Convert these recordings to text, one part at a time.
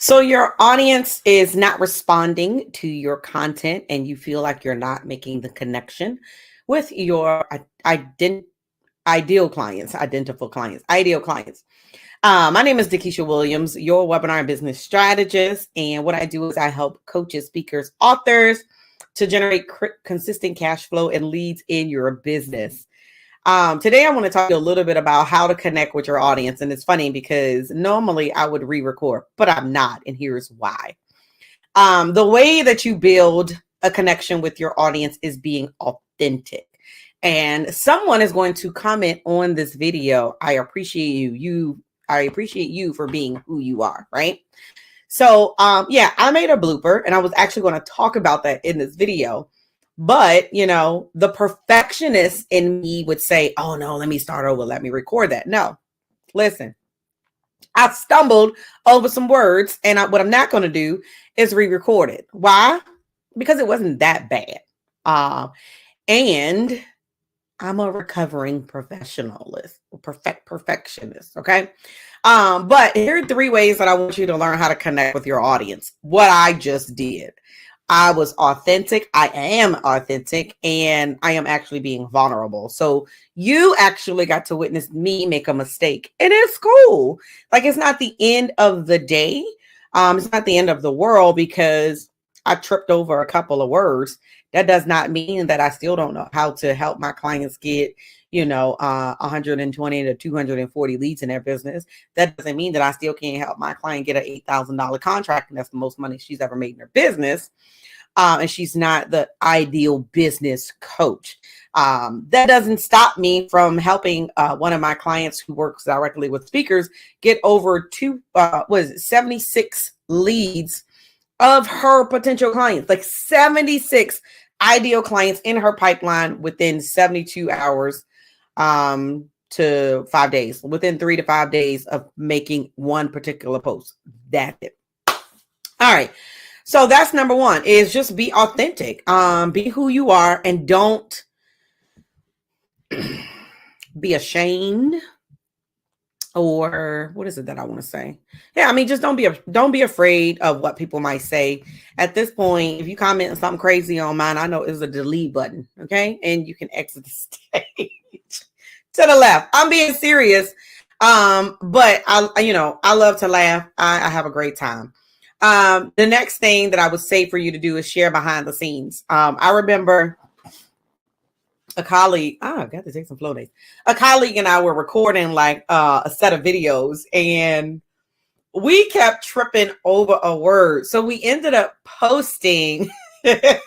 So your audience is not responding to your content and you feel like you're not making the connection with your ideal clients. My name is Dakisha Williams, your webinar and business strategist. And what I do is I help coaches, speakers, authors to generate consistent cash flow and leads in your business. Today, I want to talk to you a little bit about how to connect with your audience. And it's funny because normally I would re-record, but I'm not. And here's why. The way that you build a connection with your audience is being authentic. And someone is going to comment on this video. I appreciate you. I appreciate you for being who you are, right? So, I made a blooper and I was actually going to talk about that in this video. But, the perfectionist in me would say, oh no, let me start over. Let me record that. No, listen, I stumbled over some words and what I'm not going to do is re-record it. Why? Because it wasn't that bad. And I'm a recovering perfectionist. Okay. But here are 3 ways that I want you to learn how to connect with your audience. What I just did. I was authentic. I am authentic and I am actually being vulnerable. So you actually got to witness me make a mistake and it's cool. Like it's not the end of the day. It's not the end of the world because I tripped over a couple of words. That does not mean that I still don't know how to help my clients get, 120 to 240 leads in their business. That doesn't mean that I still can't help my client get an $8,000 contract. And that's the most money she's ever made in her business. And she's not the ideal business coach. That doesn't stop me from helping one of my clients who works directly with speakers get over 76 leads of her potential clients, like 76 ideal clients in her pipeline within 72 hours to 5 days, within 3 to 5 days of making one particular post. That's it. All right. So that's number 1 is just be authentic. Be who you are and don't be ashamed. Or what is it that I want to say? Yeah, I mean, just don't be afraid of what people might say. At this point, if you comment something crazy on mine, I know it's a delete button, okay? And you can exit the stage to the left. I'm being serious. But I love to laugh. I have a great time. The next thing that I would say for you to do is share behind the scenes. I remember a colleague, I got to take some flow days. A colleague and I were recording like a set of videos and we kept tripping over a word. So we ended up posting the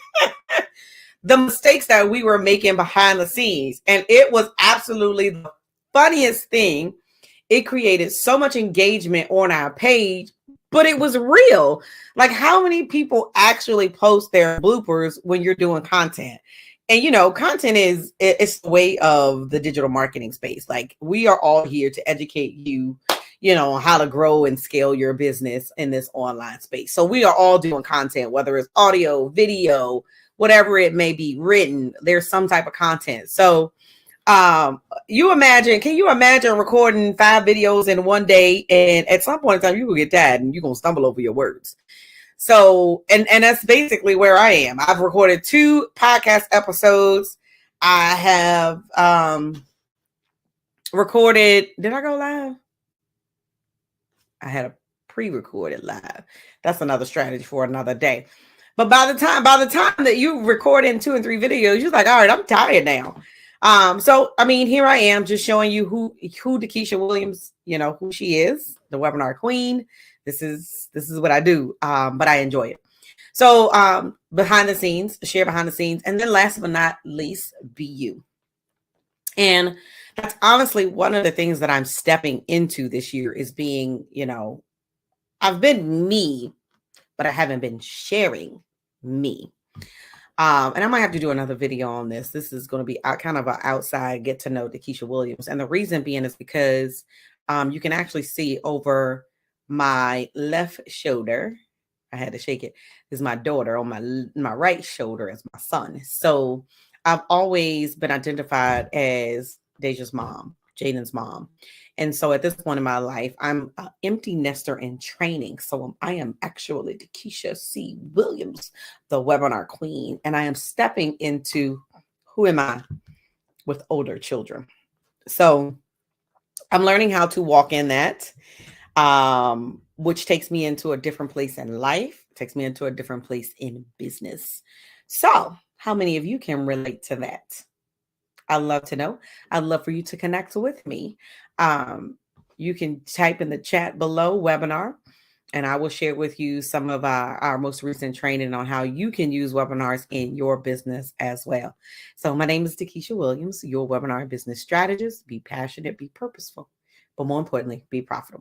mistakes that we were making behind the scenes. And it was absolutely the funniest thing. It created so much engagement on our page, but it was real. Like how many people actually post their bloopers when you're doing content? And, content it's the way of the digital marketing space. Like we are all here to educate you, on how to grow and scale your business in this online space. So we are all doing content, whether it's audio, video, whatever it may be written, there's some type of content. So can you imagine recording 5 videos in one day? And at some point in time, you will get tired and you're going to stumble over your words. So, and that's basically where I am. I've recorded 2 podcast episodes. I have recorded, did I go live? I had a pre-recorded live. That's another strategy for another day. But by the time that you record in 2 and 3 videos, you're like, all right, I'm tired now. So I mean, here I am just showing you who Dakisha Williams, who she is, the webinar queen. This is what I do, but I enjoy it. So behind the scenes, share behind the scenes. And then last but not least, be you. And that's honestly one of the things that I'm stepping into this year is being, I've been me, but I haven't been sharing me. And I might have to do another video on this. This is going to be kind of an outside get to know Dakisha Williams. And the reason being is because you can actually see over my left shoulder. I had to shake it. This is my daughter. On my right shoulder is my son. So I've always been identified as Deja's mom, Jaden's mom. And so at this point in my life, I'm an empty nester in training. So I am actually Keisha C. Williams, the webinar queen, and I am stepping into who am I with older children. So I'm learning how to walk in that, which takes me into a different place in life, takes me into a different place in business. So how many of you can relate to that? I'd love to know. I'd love for you to connect with me. You can type in the chat below webinar, and I will share with you some of our most recent training on how you can use webinars in your business as well. So my name is Keisha Williams, your webinar business strategist. Be passionate, be purposeful, but more importantly, be profitable.